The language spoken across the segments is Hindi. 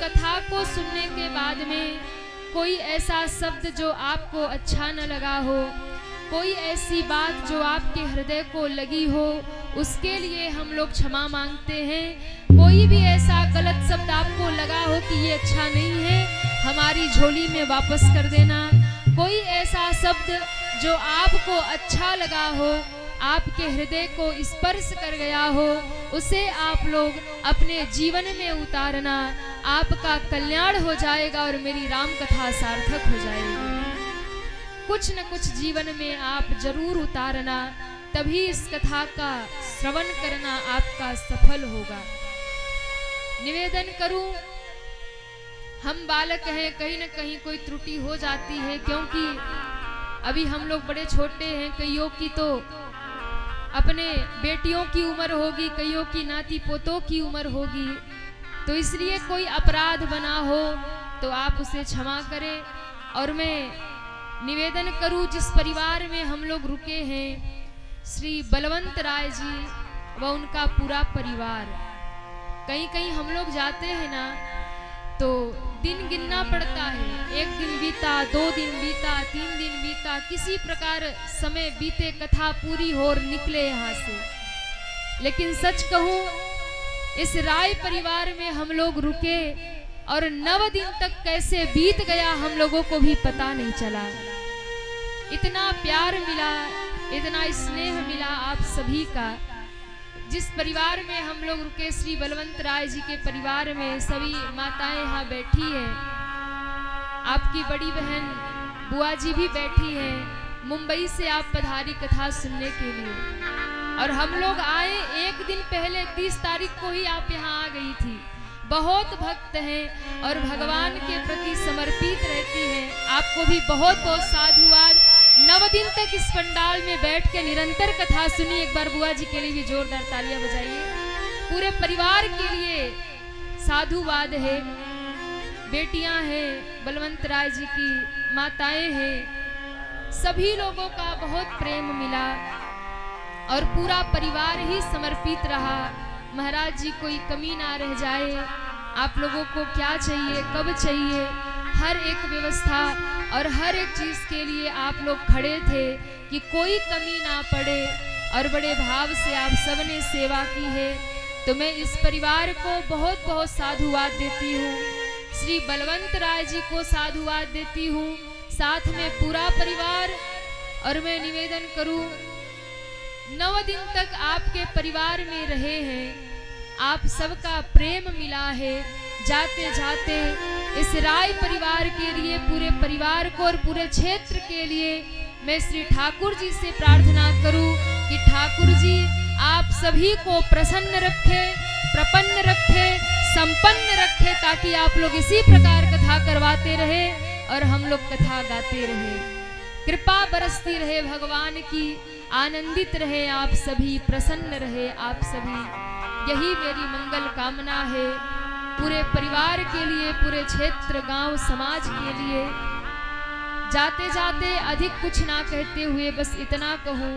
कथा को सुनने के बाद में कोई ऐसा शब्द जो आपको अच्छा न लगा हो, कोई ऐसी बात जो आपके हृदय को लगी हो, उसके लिए हम लोग क्षमा मांगते हैं। कोई भी ऐसा गलत शब्द आपको लगा हो कि ये अच्छा नहीं है, हमारी झोली में वापस कर देना। कोई ऐसा शब्द जो आपको अच्छा लगा हो, आपके हृदय को स्पर्श कर गया हो, उसे आप लोग अपने जीवन में उतारना। आपका कल्याण हो जाएगा और मेरी राम कथा सार्थक हो जाएगी। कुछ न कुछ जीवन में आप जरूर उतारना, तभी इस कथा का श्रवण करना आपका सफल होगा। निवेदन करूं, हम बालक हैं, कहीं न कहीं कोई त्रुटि हो जाती है, क्योंकि अभी हम लोग बड़े छोटे हैं। कईयों की तो अपने बेटियों की उम्र होगी, कईयों की नाती पोतों की उम्र होगी, तो इसलिए कोई अपराध बना हो तो आप उसे क्षमा करें। और मैं निवेदन करूं, जिस परिवार में हम लोग रुके हैं, श्री बलवंत राय जी व उनका पूरा परिवार, कहीं कहीं हम लोग जाते हैं ना तो दिन गिनना पड़ता है। 1 दिन बीता, 2 दिन बीता, 3 दिन बीता, किसी प्रकार समय बीते, कथा पूरी हो और निकले यहाँ से। लेकिन सच कहूं, इस राय परिवार में हम लोग रुके और 9 दिन तक कैसे बीत गया हम लोगों को भी पता नहीं चला। इतना प्यार मिला, इतना स्नेह मिला आप सभी का। जिस परिवार में हम लोग रुके, श्री बलवंत राय जी के परिवार में सभी माताएं यहाँ बैठी हैं, आपकी बड़ी बहन बुआ जी भी बैठी हैं। मुंबई से आप पधारी कथा सुनने के लिए, और हम लोग आए 1 दिन पहले, 30 तारीख को ही आप यहाँ आ गई थी। बहुत भक्त हैं और भगवान के प्रति समर्पित रहती हैं। आपको भी बहुत बहुत साधुवाद। 9 दिन तक इस पंडाल में बैठ के निरंतर कथा सुनी। एक बार बुआ जी के लिए भी जोरदार तालियां बजाइए। पूरे परिवार के लिए साधुवाद है। बेटियां हैं, बलवंत राय जी की माताएं हैं, सभी लोगों का बहुत प्रेम मिला और पूरा परिवार ही समर्पित रहा। महाराज जी कोई कमी ना रह जाए, आप लोगों को क्या चाहिए, कब चाहिए, हर एक व्यवस्था और हर एक चीज के लिए आप लोग खड़े थे कि कोई कमी ना पड़े, और बड़े भाव से आप सबने सेवा की है। तो मैं इस परिवार को बहुत बहुत साधुवाद देती हूँ, श्री बलवंत राय जी को साधुवाद देती हूँ, साथ में पूरा परिवार। और मैं निवेदन करूँ, 9 दिन तक आपके परिवार में रहे हैं, आप सबका प्रेम मिला है। जाते जाते इस राय परिवार के लिए, पूरे परिवार को और पूरे क्षेत्र के लिए मैं श्री ठाकुर जी से प्रार्थना करूं कि ठाकुर जी आप सभी को प्रसन्न रखे, प्रपन्न रखे, संपन्न रखे, ताकि आप लोग इसी प्रकार कथा करवाते रहे और हम लोग कथा गाते रहे। कृपा बरसती रहे भगवान की, आनंदित रहे आप सभी, प्रसन्न रहे आप सभी, यही मेरी मंगल कामना है पूरे परिवार के लिए, पूरे क्षेत्र, गांव, समाज के लिए। जाते जाते अधिक कुछ ना कहते हुए बस इतना कहूं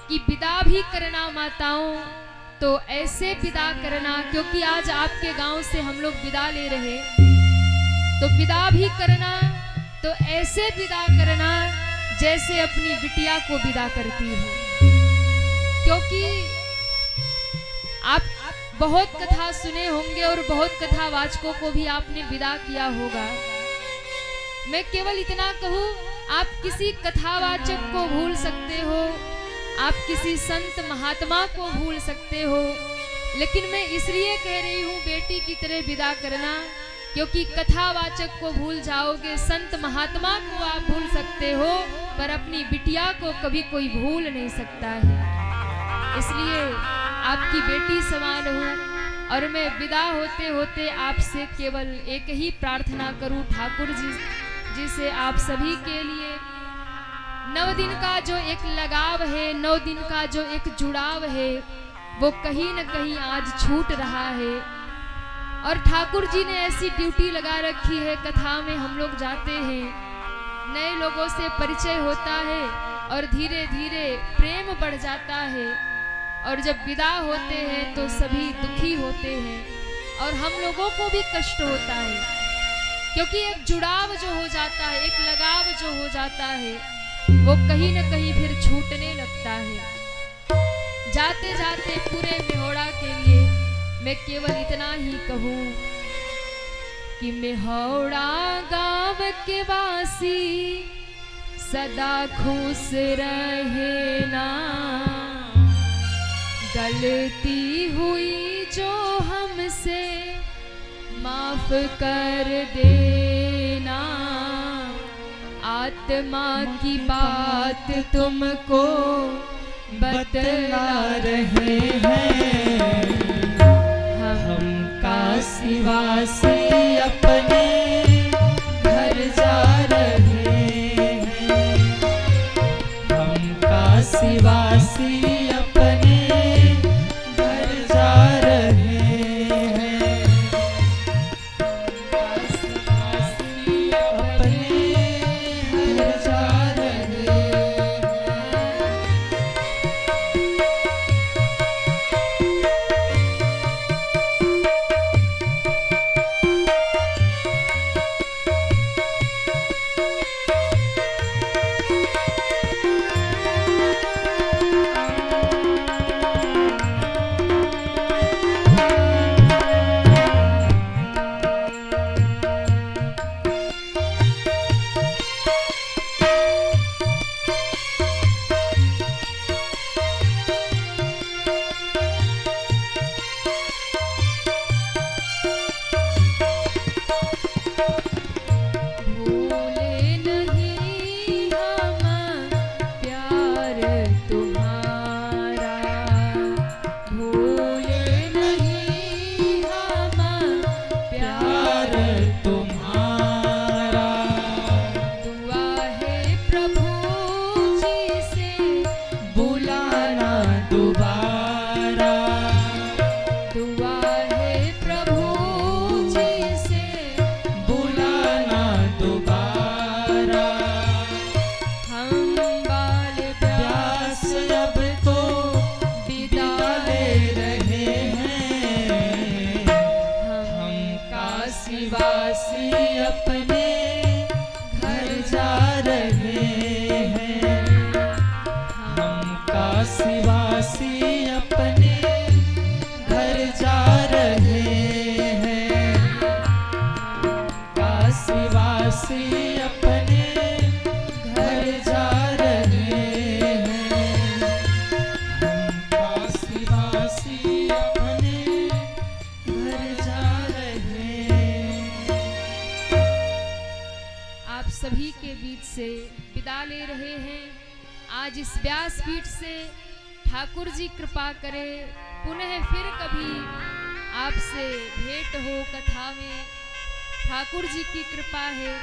कि विदा भी करना माताओं तो ऐसे विदा करना, क्योंकि आज आपके गांव से हम लोग विदा ले रहे, तो विदा भी करना तो ऐसे विदा करना जैसे अपनी बिटिया को विदा करती हो। क्योंकि आप बहुत कथा सुने होंगे और बहुत कथावाचकों को भी आपने विदा किया होगा। मैं केवल इतना कहूँ, आप किसी कथावाचक को भूल सकते हो, आप किसी संत महात्मा को भूल सकते हो, लेकिन मैं इसलिए कह रही हूँ बेटी की तरह विदा करना, क्योंकि कथावाचक को भूल जाओगे, संत महात्मा को आप भूल सकते हो, पर अपनी बिटिया को कभी कोई भूल नहीं सकता है। इसलिए आपकी बेटी समान हूँ और मैं विदा होते होते आपसे केवल एक ही प्रार्थना करूँ ठाकुर जी से, आप सभी के लिए 9 दिन का जो एक लगाव है, 9 दिन का जो एक जुड़ाव है, वो कहीं न कहीं आज छूट रहा है। और ठाकुर जी ने ऐसी ड्यूटी लगा रखी है, कथा में हम लोग जाते हैं, नए लोगों से परिचय होता है और धीरे धीरे प्रेम बढ़ जाता है, और जब विदा होते हैं तो सभी दुखी होते हैं और हम लोगों को भी कष्ट होता है, क्योंकि एक जुड़ाव जो हो जाता है, एक लगाव जो हो जाता है, वो कहीं न कहीं फिर छूटने लगता है। जाते जाते पूरे मेहोड़ा के लिए मैं केवल इतना ही कहूँ कि मेहोड़ा गाँव के वासी सदा खुश रहे ना, गलती हुई जो हमसे माफ कर देना, आत्मा की बात तुमको बतला रहे हैं। हम काशीवासी अपने घर जा रहे हैं, हम काशीवासी अपने घर जा रहे हैं, काशीवासी अपने घर जा रहे हैं। सभी के बीच से विदा ले रहे हैं। आज इस व्यासपीठ से ठाकुर जी कृपा करे पुनः फिर कभी आपसे भेंट हो कथा में। ठाकुर जी की कृपा है,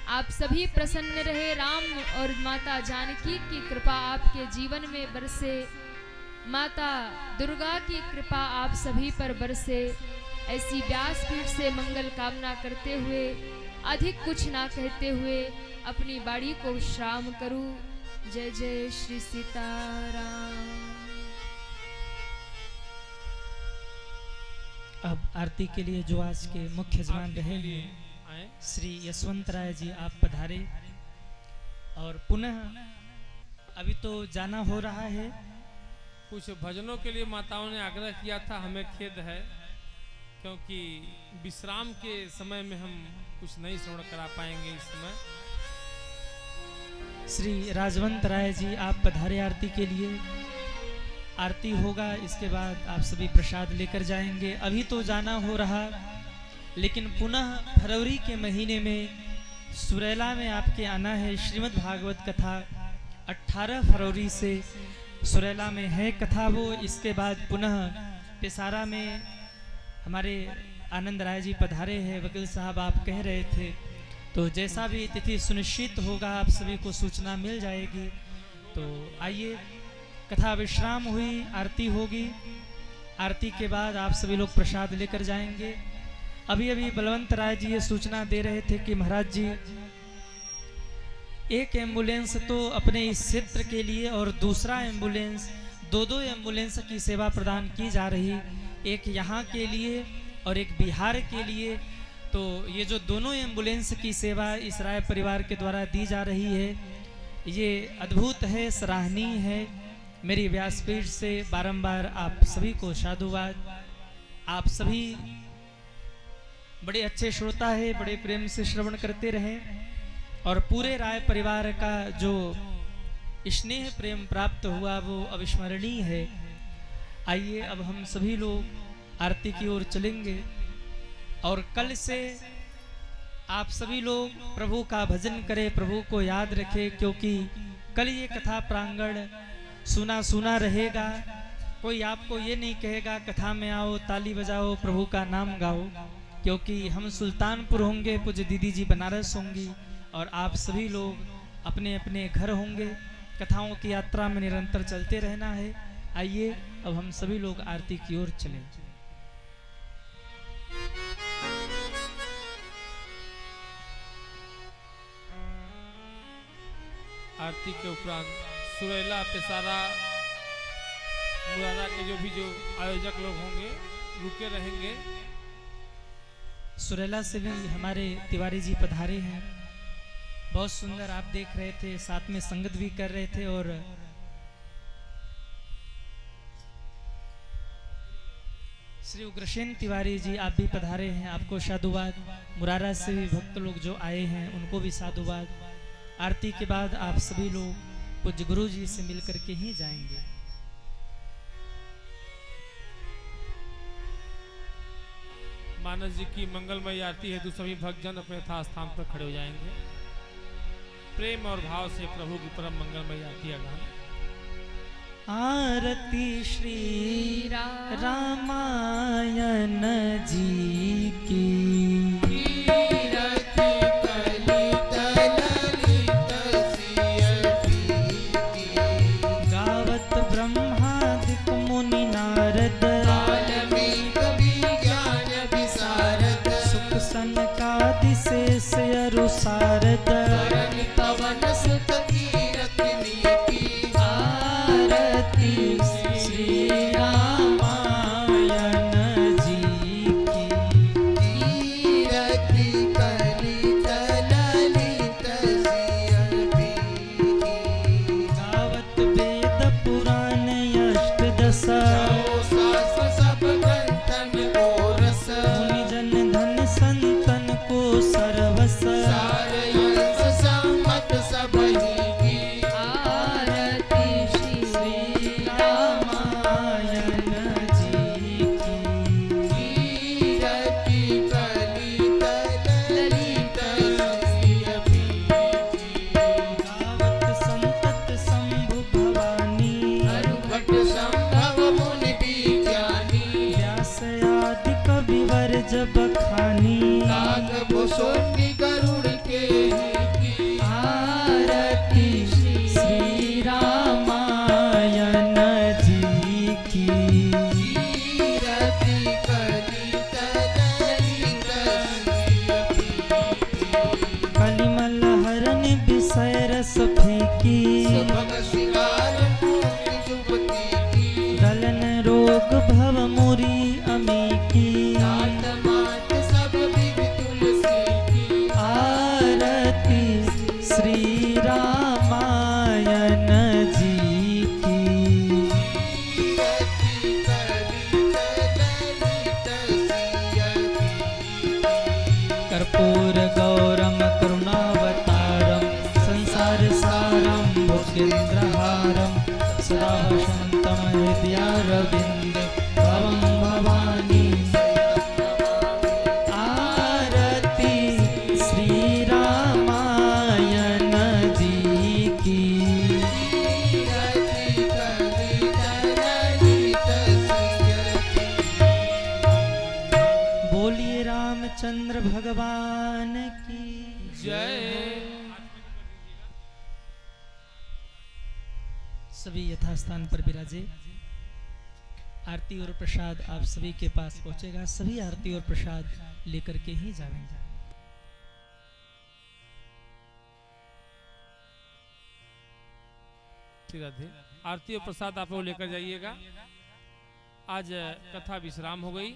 आप सभी प्रसन्न रहे। राम और माता जानकी की कृपा आपके जीवन में बरसे, माता दुर्गा की कृपा आप सभी पर बरसे। ऐसी व्यासपीठ से मंगल कामना करते हुए, अधिक कुछ ना कहते हुए अपनी बाड़ी को विश्राम करूं। जय जय श्री सीताराम। अब आरती के लिए जो आज के मुख्य यजमान रहे हैं श्री यशवंत राय जी, आप पधारे। और पुनः अभी तो जाना हो रहा है। कुछ भजनों के लिए माताओं ने आग्रह किया था, हमें खेद है क्योंकि विश्राम के समय में हम कुछ नहीं श्रवण करा पाएंगे। इस समय श्री राजवंत राय जी, आप पधारे आरती के लिए। आरती होगा, इसके बाद आप सभी प्रसाद लेकर जाएंगे। अभी तो जाना हो रहा, लेकिन पुनः फरवरी के महीने में सुरैला में आपके आना है। श्रीमद् भागवत कथा 18 फरवरी से सुरैला में है कथा वो। इसके बाद पुनः पिसारा में हमारे आनंद राय जी पधारे हैं। वकील साहब आप कह रहे थे, तो जैसा भी तिथि सुनिश्चित होगा आप सभी को सूचना मिल जाएगी। तो आइए, कथा विश्राम हुई, आरती होगी। आरती के बाद आप सभी लोग प्रसाद लेकर जाएंगे। अभी अभी बलवंत राय जी ये सूचना दे रहे थे कि महाराज जी, एक एम्बुलेंस तो अपने इस क्षेत्र के लिए और दूसरा एम्बुलेंस, दो एम्बुलेंस की सेवा प्रदान की जा रही। एक यहाँ के लिए और एक बिहार के लिए। तो ये जो दोनों एम्बुलेंस की सेवा इस राय परिवार के द्वारा दी जा रही है, ये अद्भुत है, सराहनीय है। मेरी व्यासपीठ से बारंबार आप सभी को साधुवाद। आप सभी बड़े अच्छे श्रोता है, बड़े प्रेम से श्रवण करते रहे और पूरे राय परिवार का जो स्नेह प्रेम प्राप्त हुआ वो अविस्मरणीय है। आइए अब हम सभी लोग आरती की ओर चलेंगे और कल से आप सभी लोग प्रभु का भजन करें, प्रभु को याद रखें, क्योंकि कल ये कथा प्रांगण सुना सुना रहेगा। कोई आपको ये नहीं कहेगा कथा में आओ, ताली बजाओ, प्रभु का नाम गाओ, क्योंकि हम सुल्तानपुर होंगे, पूज्य दीदी जी बनारस होंगी और आप सभी लोग अपने अपने घर होंगे। कथाओं की यात्रा में निरंतर चलते रहना है। आइए अब हम सभी लोग आरती की ओर चलें। आरती के उपरांत सुरेला पेशारा मुरादा के जो आयोजक लोग होंगे रुके रहेंगे। सुरेला से भी हमारे तिवारी जी पधारे हैं। बहुत सुंदर आप देख रहे थे, साथ में संगत भी कर रहे थे। और श्री उग्रसेन तिवारी जी आप भी पधारे हैं, आपको साधुवाद। मुरारा से भी भक्त लोग जो आए हैं उनको भी साधुवाद। आरती के बाद आप सभी लोग पूज्य गुरु जी से मिलकर के ही जाएंगे। मानस जी की मंगलमय आरती है तो सभी भक्तजन अपने यथा स्थान पर खड़े हो जाएंगे। प्रेम और भाव से प्रभु की परम मंगलमय आरती अगान। आरती श्री रामायण जी की, गावत ब्रह्मादिक मुनि नारद, सुख सनकादि शेष अरु सारद, आरती श्री रामायण जी की, गावत वेद पुराण अष्टदश, मुनि जन धन संतन को सर्वस, आरती श्री रामायण जी की, गावत संतत शंभु भवानी, व्यास आदि कविवर जब खानी, आरती श्री रामायण जी की, कलिमल हरण विषय रस फीकी, दलन रोग भव मुरी अमी की, आरती श्री रामायण जी की, कर्पूर गौरम करुणावतारम, संसार सारम भुजगेन्द्रहारम, सदा वसंतम हृदयारविंद भवं भवानी, आरती श्री रामायण जी की, बोलिए रामचंद्र भगवान की जय। सभी यथास्थान पर विराजे। आरती और प्रसाद आप सभी के पास पहुंचेगा। सभी आरती और प्रसाद लेकर के ही जाएंगे। राधे। आरती और प्रसाद आप लोग लेकर जाइएगा। आज कथा विश्राम हो गई।